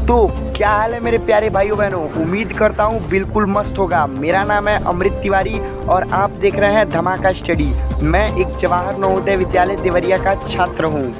तो क्या हाल है मेरे प्यारे भाइयों बहनों, उम्मीद करता हूँ बिल्कुल मस्त होगा। मेरा नाम है अमृत तिवारी और आप देख रहे हैं धमाका स्टडी। मैं एक जवाहर नवोदय विद्यालय देवरिया का छात्र हूँ।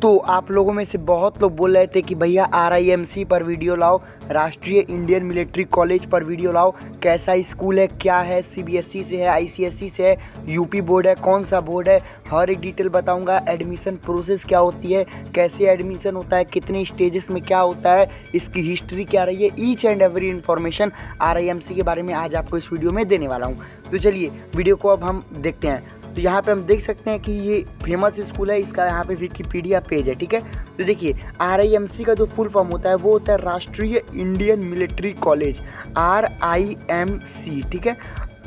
तो आप लोगों में से बहुत लोग बोल रहे थे कि भैया RIMC पर वीडियो लाओ, राष्ट्रीय इंडियन मिलिट्री कॉलेज पर वीडियो लाओ, कैसा स्कूल है, क्या है, CBSE से है, ICSE से है, यूपी बोर्ड है, कौन सा बोर्ड है, हर एक डिटेल बताऊंगा। एडमिशन प्रोसेस क्या होती है, कैसे एडमिशन होता है, कितने स्टेजेस में क्या होता है, इसकी हिस्ट्री क्या रही है, each and every information RIMC के बारे में आज आपको इस वीडियो में देने वाला हूँ। तो चलिए वीडियो को अब हम देखते हैं। तो यहाँ पे हम देख सकते हैं कि ये फेमस स्कूल है, इसका यहाँ पे विकिपीडिया पेज है, ठीक है। तो देखिए RIMC का जो फुल फॉर्म होता है वो होता है राष्ट्रीय इंडियन मिलिट्री कॉलेज, RIMC, ठीक है।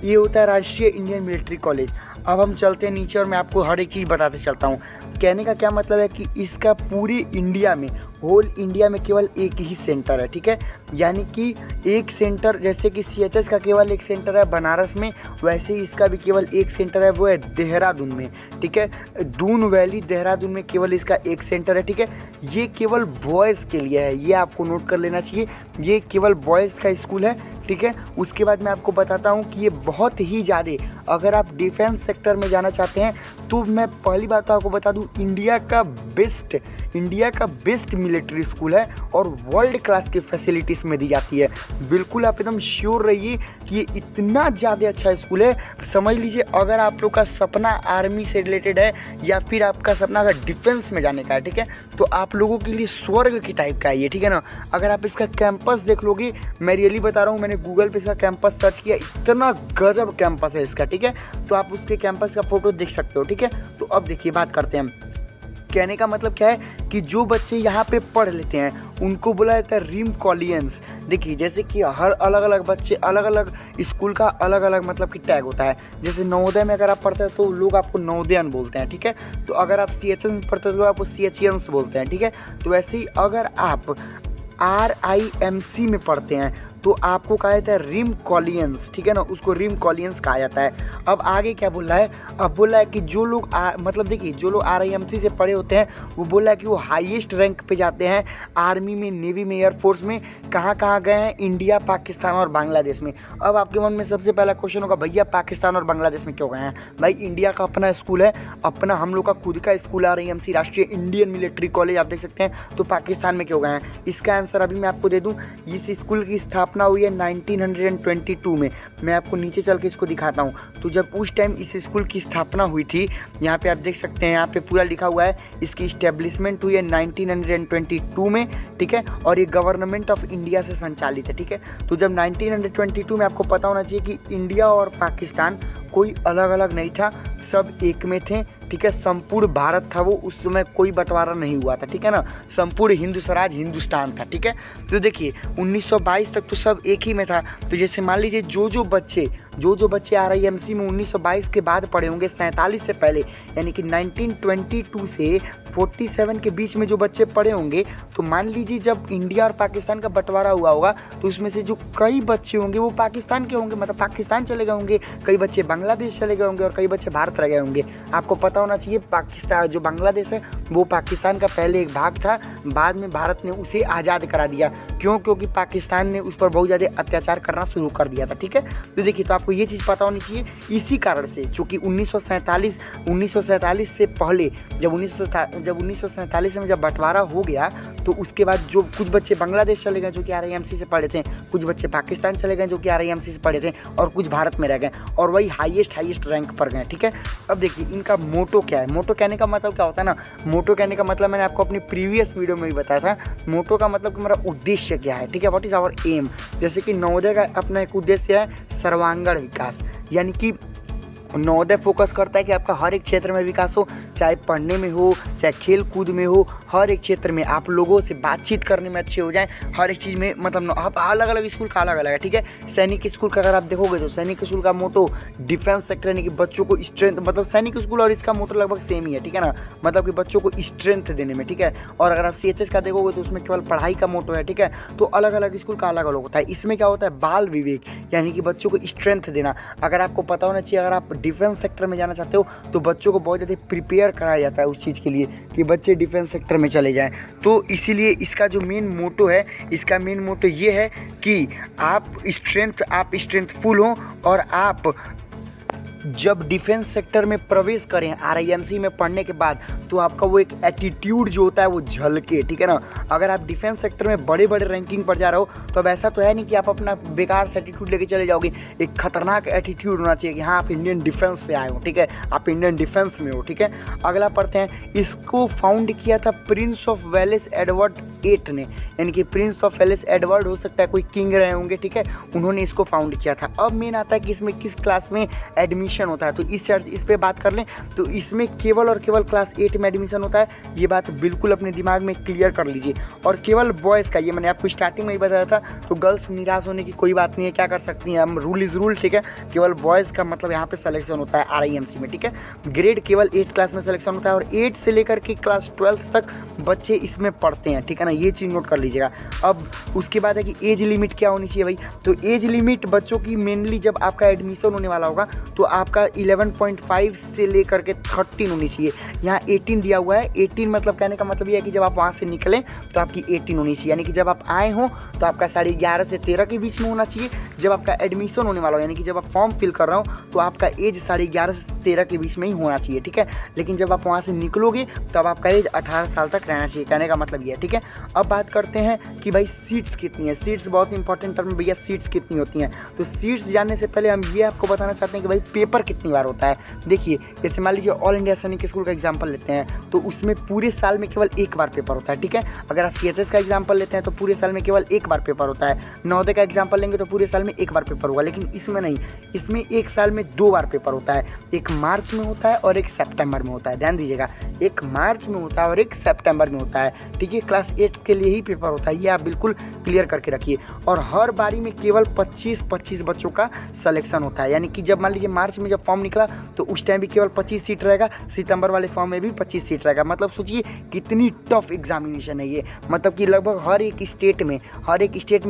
ये होता है राष्ट्रीय इंडियन मिलिट्री कॉलेज। अब हम चलते हैं नीचे और मैं आपको हर एक चीज़ बताते चलता हूँ। कहने का क्या मतलब है कि इसका पूरी इंडिया में, होल इंडिया में केवल एक ही सेंटर है, ठीक है। यानी कि एक सेंटर, जैसे कि CHS का केवल एक सेंटर है बनारस में, वैसे ही इसका भी केवल एक सेंटर है, वो है देहरादून में, ठीक है। दून वैली देहरादून में केवल इसका एक सेंटर है, ठीक है। ये केवल बॉयज़ के लिए है, ये आपको नोट कर लेना चाहिए। ये केवल बॉयज़ का स्कूल है, ठीक है। उसके बाद मैं आपको बताता हूँ कि ये बहुत ही ज़्यादा, अगर आप डिफेंस सेक्टर में जाना चाहते हैं तो मैं पहली बात आपको बता दूँ, इंडिया का बेस्ट मिलिट्री स्कूल है और वर्ल्ड क्लास की फैसिलिटीज़ में दी जाती है। बिल्कुल आप एकदम श्योर रहिए कि ये इतना ज़्यादा अच्छा स्कूल है। समझ लीजिए अगर आप लोग का सपना आर्मी से रिलेटेड है या फिर आपका सपना अगर डिफेंस में जाने का है, ठीक है, तो आप लोगों के लिए स्वर्ग की टाइप का है ये, ठीक है ना। अगर आप इसका कैंपस देख लोगे, मैं रियली बता रहा हूँ, मैंने गूगल पे इसका कैंपस सर्च किया, इतना गजब कैंपस है इसका, ठीक है। तो आप उसके कैंपस का फोटो देख सकते हो, ठीक है। तो अब देखिए बात करते हैं हम। कहने का मतलब क्या है कि जो बच्चे यहाँ पे पढ़ लेते हैं उनको बोला जाता है रिम कॉलियंस। देखिए जैसे कि हर अलग अलग बच्चे, अलग अलग स्कूल का अलग अलग मतलब कि टैग होता है। जैसे नवोदय में अगर आप पढ़ते हैं तो लोग आपको नवोदयन बोलते हैं, ठीक है। तो अगर आप CHS में पढ़ते हैं तो लोग आपको CHIans बोलते हैं, ठीक है। तो वैसे ही अगर आप RIMC में पढ़ते हैं तो आपको कहा जाता है रिम कॉलियंस, ठीक है ना, उसको रिम कॉलियंस कहा जाता है। अब आगे क्या बोल रहा है, अब बोल रहा है कि जो लोग मतलब देखिए जो लोग RIMC से पढ़े होते हैं वो बोल रहा है कि वो हाईएस्ट रैंक पे जाते हैं आर्मी में, नेवी में, एयरफोर्स में। कहाँ कहाँ गए हैं? इंडिया, पाकिस्तान और बांग्लादेश में। अब आपके मन में सबसे पहला क्वेश्चन होगा, भैया पाकिस्तान और बांग्लादेश में क्यों गए हैं? भाई इंडिया का अपना स्कूल है, अपना हम लोग का खुद का स्कूल RIMC राष्ट्रीय इंडियन मिलिट्री कॉलेज, आप देख सकते हैं। तो पाकिस्तान में क्यों गए हैं? इसका आंसर अभी मैं आपको दे दूँ। इस स्कूल की स्थापना हुई है 1922 में। मैं आपको नीचे चल के इसको दिखाता हूँ। तो जब उस टाइम इस स्कूल की स्थापना हुई थी, यहाँ पे आप देख सकते हैं, यहाँ पे पूरा लिखा हुआ है, इसकी इस्टेब्लिशमेंट हुई है 1922 में, ठीक है। और ये गवर्नमेंट ऑफ इंडिया से संचालित है, ठीक है। तो जब 1922 में, आपको पता होना चाहिए कि इंडिया और पाकिस्तान कोई अलग अलग नहीं था, सब एक में थे, ठीक है। संपूर्ण भारत था वो, उस समय कोई बंटवारा नहीं हुआ था, ठीक है ना। संपूर्ण हिंदू स्वराज हिंदुस्तान था, ठीक है। तो देखिए 1922 तक तो सब एक ही में था। तो जैसे मान लीजिए जो जो बच्चे RIMC में 1922 के बाद पढ़े होंगे, 47 से पहले, यानी कि 1922 से 47 के बीच में जो बच्चे पढ़े होंगे, तो मान लीजिए जब इंडिया और पाकिस्तान का बंटवारा हुआ होगा तो उसमें से जो कई बच्चे होंगे वो पाकिस्तान के होंगे, मतलब पाकिस्तान चले गए होंगे, कई बच्चे बांग्लादेश चले गए होंगे और कई बच्चे भारत रह गए होंगे। आपको पता होना चाहिए पाकिस्तान, जो बांग्लादेश है वो पाकिस्तान का पहले एक भाग था, बाद में भारत ने उसे आज़ाद करा दिया। क्यों? क्योंकि पाकिस्तान ने उस पर बहुत ज़्यादा अत्याचार करना शुरू कर दिया था, ठीक है। तो देखिए, तो आपको ये चीज़ पता होनी चाहिए। इसी कारण से चूँकि 1947 से पहले, जब 1947 में जब बंटवारा हो गया, तो उसके बाद जो कुछ बच्चे बांग्लादेश चले गए जो कि RIMC से पढ़े थे, कुछ बच्चे पाकिस्तान चले गए जो कि RIMC से पढ़े थे, और कुछ भारत में रह गए और वही हाईएस्ट रैंक पर गए, ठीक है। अब देखिए इनका मोटो क्या है। मोटो कहने का मतलब क्या होता है ना, मोटो कहने का मतलब मैंने आपको अपनी प्रीवियस वीडियो में भी बताया था। मोटो का मतलब कि मेरा उद्देश्य क्या है, ठीक है, व्हाट इज़ आवर एम। जैसे कि नवोदय का अपना एक उद्देश्य है सर्वांगीण विकास, यानी कि नवोदय फोकस करता है कि आपका हर एक क्षेत्र में विकास हो, चाहे पढ़ने में हो, चाहे खेल कूद में हो, हर एक क्षेत्र में आप लोगों से बातचीत करने में अच्छे हो जाएं, हर एक चीज़ में, मतलब आप अलग अलग स्कूल का अलग अलग है, ठीक है। सैनिक स्कूल का अगर आप देखोगे तो सैनिक स्कूल का मोटो डिफेंस सेक्टर, यानी कि बच्चों को स्ट्रेंथ, मतलब सैनिक स्कूल और इसका मोटो लगभग सेम ही है, ठीक है ना, मतलब कि बच्चों को स्ट्रेंथ देने में, ठीक है। और अगर आप CHS का देखोगे तो उसमें केवल पढ़ाई का मोटो है, ठीक है। तो अलग अलग स्कूल का अलग अलग होता है। इसमें क्या होता है, बाल विवेक, यानी कि बच्चों को स्ट्रेंथ देना। अगर आपको पता होना चाहिए, अगर आप डिफेंस सेक्टर में जाना चाहते हो तो बच्चों को बहुत ज़्यादा प्रिपेयर कराया जाता है उस चीज़ के लिए कि बच्चे डिफेंस सेक्टर में चले जाएं। तो इसीलिए इसका जो मेन मोटो है, इसका मेन मोटो ये है कि आप स्ट्रेंथफुल हों और आप जब डिफेंस सेक्टर में प्रवेश करें आरआईएमसी में पढ़ने के बाद, तो आपका वो एक एटीट्यूड जो होता है वो झलके, ठीक है ना। अगर आप डिफेंस सेक्टर में बड़े बड़े रैंकिंग पर जा रहे हो तो अब ऐसा तो है नहीं कि आप अपना बेकार से एटीट्यूड लेके चले जाओगे। एक खतरनाक एटीट्यूड होना चाहिए कि हाँ आप इंडियन डिफेंस से आए हो, ठीक है, आप इंडियन डिफेंस में हो, ठीक है। अगला पढ़ते हैं, इसको फाउंड किया था Prince of Wales Edward eight ने, यानी कि प्रिंस ऑफ वेल्स एडवर्ड हो सकता है कोई किंग रहे होंगे, ठीक है, उन्होंने इसको फाउंड किया था। अब मेन आता है कि इसमें किस क्लास में एडमिशन होता है, तो इस पे बात कर लें तो इसमें केवल और केवल क्लास 8 में एडमिशन होता है। ये बात बिल्कुल अपने दिमाग में क्लियर कर लीजिए। और केवल बॉयज़ का, ये मैंने आपको स्टार्टिंग में ही बताया था, तो गर्ल्स निराश होने की कोई बात नहीं है, क्या कर सकती हैं हम, रूल इज़ रूल, ठीक है। केवल बॉयज़ का मतलब यहाँ पे सिलेक्शन होता है आरआईएमसी में, ठीक है। ग्रेड केवल 8 क्लास में सिलेक्शन होता है और 8 से लेकर के क्लास 12 तक बच्चे इसमें पढ़ते हैं, ठीक है ना, ये चीज़ नोट कर लीजिएगा। अब उसके बाद है कि एज लिमिट क्या होनी चाहिए भाई, तो एज लिमिट बच्चों की मेनली जब आपका एडमिशन होने वाला होगा तो आपका 11.5 से लेकर के 13 होनी चाहिए। यहाँ 18 दिया हुआ है। 18 मतलब कहने का मतलब ये है कि जब आप वहाँ से निकलें तो आपकी 18 होनी चाहिए, यानी कि जब आप आए हो तो आपका 11:30 से 13 के बीच में होना चाहिए। जब आपका एडमिशन होने वाला हो, यानी कि जब आप फॉर्म फिल कर रहे हो, तो आपका एज 11:30 से 13 के बीच में ही होना चाहिए, ठीक है। लेकिन जब आप वहाँ से निकलोगे तब आपका एज 18 साल तक रहना चाहिए, कहने का मतलब ये है, ठीक है। अब बात करते हैं कि भाई सीट्स कितनी है। सीट्स बहुत इंपॉर्टेंट टर्म है भैया, सीट्स कितनी होती हैं। तो सीट्स जानने से पहले हम ये आपको बताना चाहते हैं कि भाई पेपर कितनी बार होता है। देखिए, जैसे मान लीजिए ऑल इंडिया सैनिक स्कूल का एग्जाम्पल लेते हैं तो उसमें पूरे साल में केवल एक बार पेपर होता है, ठीक है। अगर आप सीएचएस का एग्जाम्पल लेते हैं तो पूरे साल में केवल एक बार पेपर होता है। नवोदय का एग्जाम्पल लेंगे तो पूरे साल में एक बार पेपर होगा, लेकिन इसमें नहीं, इसमें एक साल में 2 बार पेपर होता है। एक मार्च में होता है और एक सितंबर में होता है, ध्यान दीजिएगा, एक मार्च में होता है और एक सितंबर में होता है, ठीक है। क्लास 8 के लिए ही पेपर होता है, ये आप बिल्कुल क्लियर करके रखिए। और हर बारी में केवल 25-25 बच्चों का सिलेक्शन होता है, यानी कि जब मान लीजिए मार्च में जब फॉर्म निकला तो उस टाइम भी केवल 25 सीट रहेगा, सितंबर वाले फॉर्म में भी 25 सीट रहेगा। मतलब सोचिए कितनी टफ एग्जामिनेशन है ये, मतलब कि लगभग हर एक स्टेट में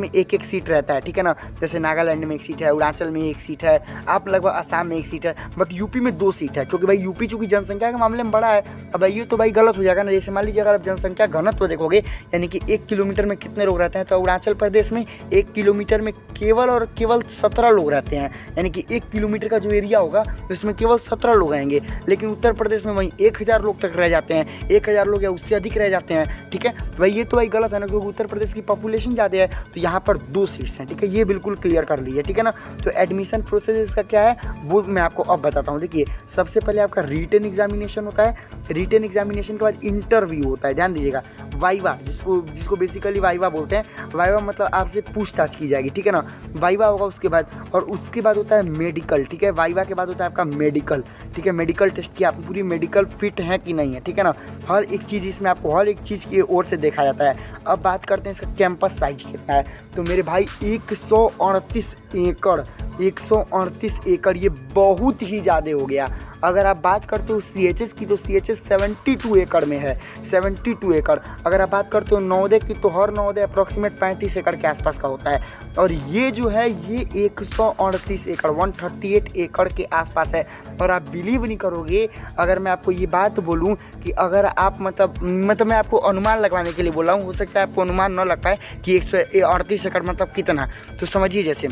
एक एक सीट रहता है, ठीक है ना। जैसे नागालैंड में एक सीट है, अरुणाचल में एक सीट है, आप लगभग असम में एक सीट है, बट यूपी में 2 सीट है, क्योंकि भाई यूपी चूँकि जनसंख्या के मामले में बड़ा है। अब ये तो भाई गलत हो जाएगा ना। जैसे मान लीजिए अगर आप जनसंख्या घनत्व देखोगे, यानी कि 1 किलोमीटर में कितने लोग रहते हैं, तो अरुणाचल प्रदेश में 1 किलोमीटर में केवल और केवल 17 लोग रहते हैं, यानी कि 1 किलोमीटर का जो एरिया होगा उसमें केवल 17 लोग रहेंगे। लेकिन उत्तर प्रदेश में वहीं 1000 लोग तक रह जाते हैं, 1000 लोग या उससे अधिक रह जाते हैं, ठीक है। भाई ये तो भाई गलत है ना, क्योंकि उत्तर प्रदेश की पॉपुलेशन ज़्यादा है, तो यहाँ पर 2 सीट्स हैं, ठीक है। ये बिल्कुल क्लियर कर लीजिए, ठीक है ना। तो एडमिशन प्रोसेस इसका क्या है वो मैं आपको अब बताता हूँ। देखिए, सबसे पहले आपका रिटन एग्जामिनेशन होता है। रिटन एग्जामिनेशन के बाद इंटरव्यू होता है, ध्यान दीजिएगा। वाइवा, जिसको बेसिकली वाइवा बोलते हैं। वाइवा मतलब आपसे पूछताछ की जाएगी, ठीक है ना। वाइवा होगा उसके बाद, और उसके बाद होता है मेडिकल, ठीक है। वाइवा के बाद होता है आपका मेडिकल, ठीक है। मेडिकल टेस्ट की आप पूरी मेडिकल फिट है कि नहीं है, ठीक है ना। हर एक चीज़ इसमें आपको हर एक चीज़ की ओर से देखा जाता है। अब बात करते हैं इसका कैंपस साइज कितना है। तो मेरे भाई 138 एकड़, ये बहुत ही ज़्यादा हो गया। अगर आप बात करते हो सीएचएस की तो सीएचएस 72 एकड़ में है, 72 एकड़। अगर आप बात करते हो नवोदय की तो हर नवोदय अप्रॉक्सीमेट 35 एकड़ के आसपास का होता है। और ये जो है ये 138 एकड़ 138 एकड़ के आसपास है। और आप बिलीव नहीं करोगे अगर मैं आपको ये बात बोलूँ कि अगर आप मतलब मैं आपको अनुमान लगवाने के लिए बोल रहा हूँ, हो सकता है आपको अनुमान न लग पाए कि 138 एकड़ मतलब कितना। तो समझिए, जैसे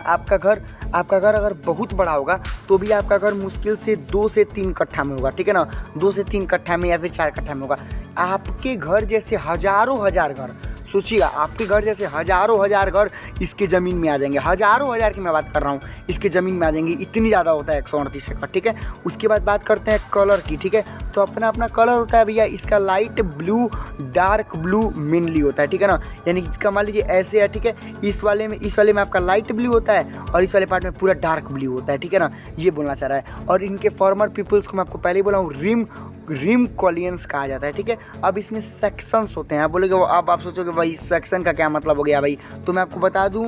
आपका घर अगर बहुत बड़ा होगा तो भी आपका घर मुश्किल से 2 से 3 कट्ठा में होगा, ठीक है ना। 2 से 3 कट्ठा में या फिर 4 कट्ठा में होगा। आपके घर जैसे हजारों हजार घर, सोचिएगा, आपके घर जैसे हजारों हजार घर इसके ज़मीन में आ जाएंगे। हजारों हजार की मैं बात कर रहा हूँ, इसके ज़मीन में आ जाएंगे, इतनी ज़्यादा होता है 138 एकड़, ठीक है। उसके बाद बात करते हैं कलर की, ठीक है। तो अपना अपना कलर होता है भैया। इसका light blue, dark blue mainly होता है, ठीक है ना। यानी कि इसका मान लीजिए ऐसे है, ठीक है। इस वाले में आपका लाइट ब्लू होता है और इस वाले पार्ट में पूरा डार्क ब्लू होता है, ठीक है ना। ये बोलना चाह रहा है। और इनके फॉर्मर पीपल्स को मैं आपको पहले ही बोला हूँ रिम कॉलियंस कहा जाता है, ठीक है। अब इसमें सेक्शंस होते हैं। आप बोलोगे अब आप सोचोगे भाई सेक्शन का क्या मतलब हो गया भाई, तो मैं आपको बता दूं,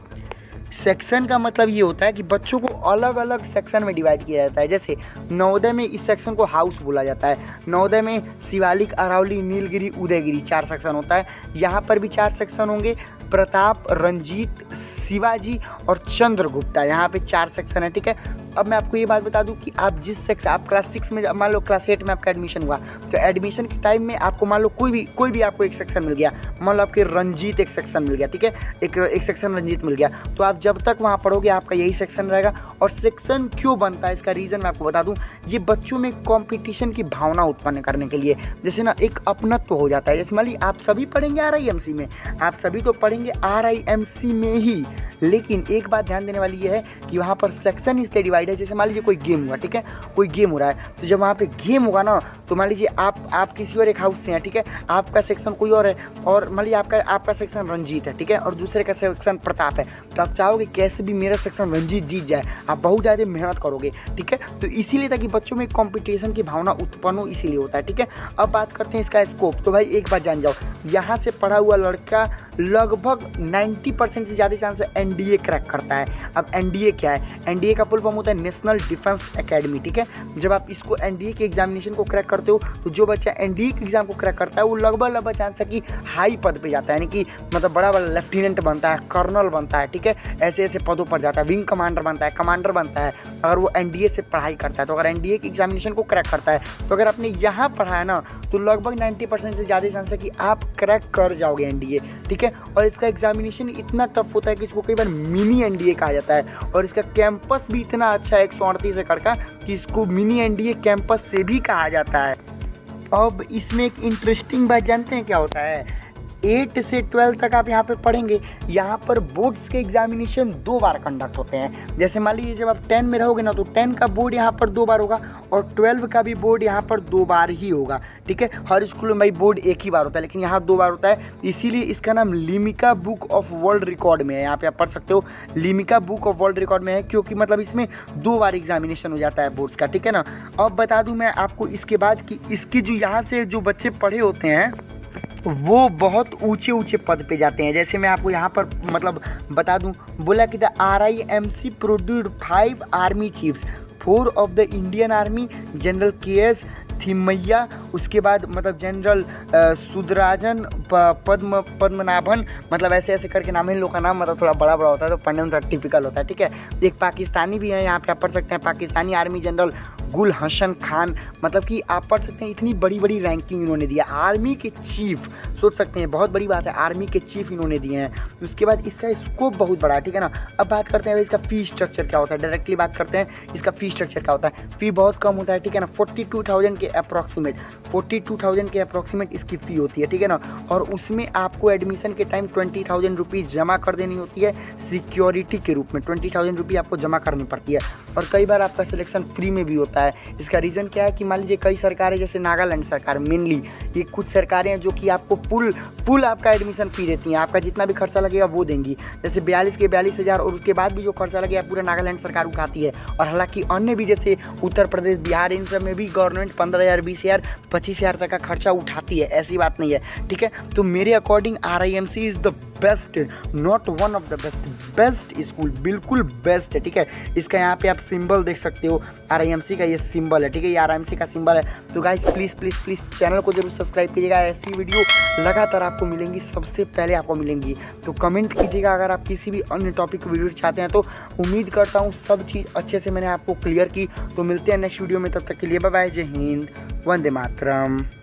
सेक्शन का मतलब ये होता है कि बच्चों को अलग अलग सेक्शन में डिवाइड किया जाता है। जैसे नवोदय में इस सेक्शन को हाउस बोला जाता है। नवोदय में शिवालिक, अरावली, नीलगिरी, उदयगिरी 4 सेक्शन होता है। यहाँ पर भी 4 सेक्शन होंगे। प्रताप, रंजीत, शिवाजी और चंद्रगुप्ता, यहाँ पे 4 सेक्शन है, ठीक है। अब मैं आपको ये बात बता दूं कि आप जिस सेक्शन, आप क्लास 6 में, मान लो क्लास 8 में आपका एडमिशन हुआ, तो एडमिशन के टाइम में आपको मान लो कोई भी आपको एक सेक्शन मिल गया, मान लो आपके रंजीत एक सेक्शन मिल गया, ठीक है, एक सेक्शन रंजीत मिल गया, तो आप जब तक वहाँ पढ़ोगे आपका यही सेक्शन रहेगा। और सेक्शन क्यों बनता है इसका रीज़न मैं आपको बता दूँ, ये बच्चों में कॉम्पिटिशन की भावना उत्पन्न करने के लिए, जैसे ना एक अपनत्व हो जाता है। जैसे मान ली आप सभी पढ़ेंगे RIMC में, आप सभी तो पढ़ेंगे RIMC में ही, लेकिन एक बात ध्यान देने वाली ये है कि वहाँ पर सेक्शन इसलिए डिवाइड है। जैसे मान लीजिए कोई गेम हुआ, ठीक है, कोई गेम हो रहा है, तो जब वहाँ पे गेम होगा ना, तो मान लीजिए आप किसी और एक हाउस से हैं, ठीक है, आपका सेक्शन कोई और है, और मान लीजिए आपका सेक्शन रंजीत है, ठीक है, और दूसरे का सेक्शन प्रताप है, तो आप चाहोगे कैसे भी मेरा सेक्शन रंजीत जीत जाए, आप बहुत ज़्यादा मेहनत करोगे, ठीक है। तो इसीलिए ताकि बच्चों में कंपटीशन की भावना उत्पन्न हो, इसीलिए होता है, ठीक है। अब बात करते हैं इसका स्कोप। तो भाई एक बात जान जाओ, यहाँ से पढ़ा हुआ लड़का लगभग 90% से ज़्यादा चांस NDA क्रैक करता है। अब NDA क्या है? NDA का फुल फॉर्म होता है नेशनल डिफेंस एकेडमी, ठीक है। जब आप इसको NDA के एग्जामिनेशन को क्रैक करते हो, तो जो बच्चा NDA के एग्जाम को क्रैक करता है वो लगभग चांस है कि हाई पद पे जाता है, यानी कि मतलब बड़ा लेफ्टिनेंट बनता है, कर्नल बनता है, ठीक है, ऐसे ऐसे पदों पर जाता है, विंग कमांडर बनता है, कमांडर बनता है, अगर वो NDA से पढ़ाई करता है। तो अगर NDA के एग्जामिनेशन को क्रैक करता है, तो अगर आपने यहाँ पढ़ा है ना, तो लगभग 90% से ज़्यादा चांस है कि आप क्रैक कर जाओगे NDA, ठीक है। और इसका एग्जामिनेशन इतना टफ होता है कि इसको कई बार मिनी NDA कहा जाता है, और इसका कैंपस भी इतना अच्छा है 138 एकड़ का कि इसको मिनी NDA कैंपस से भी कहा जाता है। अब इसमें एक इंटरेस्टिंग बात जानते हैं क्या होता है? 8 से 12 तक आप यहाँ पे पढ़ेंगे, यहाँ पर बोर्ड्स के एग्जामिनेशन 2 बार कंडक्ट होते हैं। जैसे मान लीजिए जब आप 10 में रहोगे ना, तो 10 का बोर्ड यहाँ पर 2 बार होगा, और 12 का भी बोर्ड यहाँ पर 2 बार ही होगा, ठीक है। हर स्कूल में भाई बोर्ड एक ही बार होता है, लेकिन यहाँ 2 बार होता है, इसीलिए इसका नाम Limca book of world record में है। यहाँ पे आप पढ़ सकते हो, Limca book of world record में है, क्योंकि मतलब इसमें 2 बार एग्जामिनेशन हो जाता है बोर्ड्स का, ठीक है ना। अब बता दूँ मैं आपको इसके बाद कि इसकी जो यहाँ से जो बच्चे पढ़े होते हैं वो बहुत ऊंचे पद पे जाते हैं। जैसे मैं आपको यहाँ पर मतलब बता दूं, बोला कि the RIMC produced 5 army chiefs, 4 of the Indian army, general KS Thimayya, उसके बाद मतलब जनरल सुदराजन पद्मनाभन, मतलब ऐसे ऐसे करके नाम है इन लोग का नाम, मतलब थोड़ा बड़ा होता है तो पढ़ने में थोड़ा टिपिकल होता है, ठीक है। एक पाकिस्तानी भी है, यहाँ पे आप पढ़ सकते हैं, पाकिस्तानी आर्मी जनरल गुल हसन खान, मतलब कि आप पढ़ सकते हैं इतनी बड़ी बड़ी रैंकिंग इन्होंने दिया। आर्मी के चीफ, सोच सकते हैं बहुत बड़ी बात है, आर्मी के चीफ इन्होंने दिए हैं। उसके बाद इसका स्कोप बहुत बड़ा है, ठीक है ना। अब बात करते हैं इसका फ़ी स्ट्रक्चर क्या होता है, डायरेक्टली बात करते हैं इसका फ़ी स्ट्रक्चर क्या होता है। फ़ी बहुत कम होता है, ठीक है ना, 42,000 के अप्रॉक्सीमेट, 42,000 के अप्रॉक्सीमेट इसकी फ़ी होती है, ठीक है ना। और उसमें आपको एडमिशन के टाइम 20,000 रुपीज़ जमा कर देनी होती है सिक्योरिटी के रूप में, 20,000 रुपये आपको जमा करनी पड़ती है। और कई बार आपका सिलेक्शन फ्री में भी होता है। इसका रीज़न क्या है कि मान लीजिए कई सरकारें, जैसे नागालैंड सरकार मेनली, ये कुछ सरकारें हैं जो कि आपको फुल आपका एडमिशन फी देती हैं, आपका जितना भी खर्चा लगेगा वो देंगी। जैसे 42 के 42,000, और उसके बाद भी जो खर्चा लगेगा पूरा नागालैंड सरकार उठाती है। और हालांकि अन्य भी जैसे उत्तर प्रदेश, बिहार, इन सब में भी गवर्नमेंट 15,000, 20,000, 25,000 तक का खर्चा उठाती है, ऐसी बात नहीं है, ठीक है। तो मेरे according RIMC is the best, not one of the best school, बिल्कुल बेस्ट है, ठीक है। इसका यहाँ पे आप सिंबल देख सकते हो, RIMC का ये सिंबल है, ठीक है, ये RIMC का सिंबल है। तो गाइस प्लीज़ चैनल को जरूर सब्सक्राइब कीजिएगा, ऐसी वीडियो लगातार आपको मिलेंगी, सबसे पहले आपको मिलेंगी। तो कमेंट कीजिएगा अगर आप किसी भी अन्य टॉपिक की वीडियो चाहते हैं। तो उम्मीद करता हूँ सब चीज़ अच्छे से मैंने आपको क्लियर की। तो मिलते हैं नेक्स्ट वीडियो में, तब तक के लिए बाय बाय, जय हिंद, वंदे मातरम।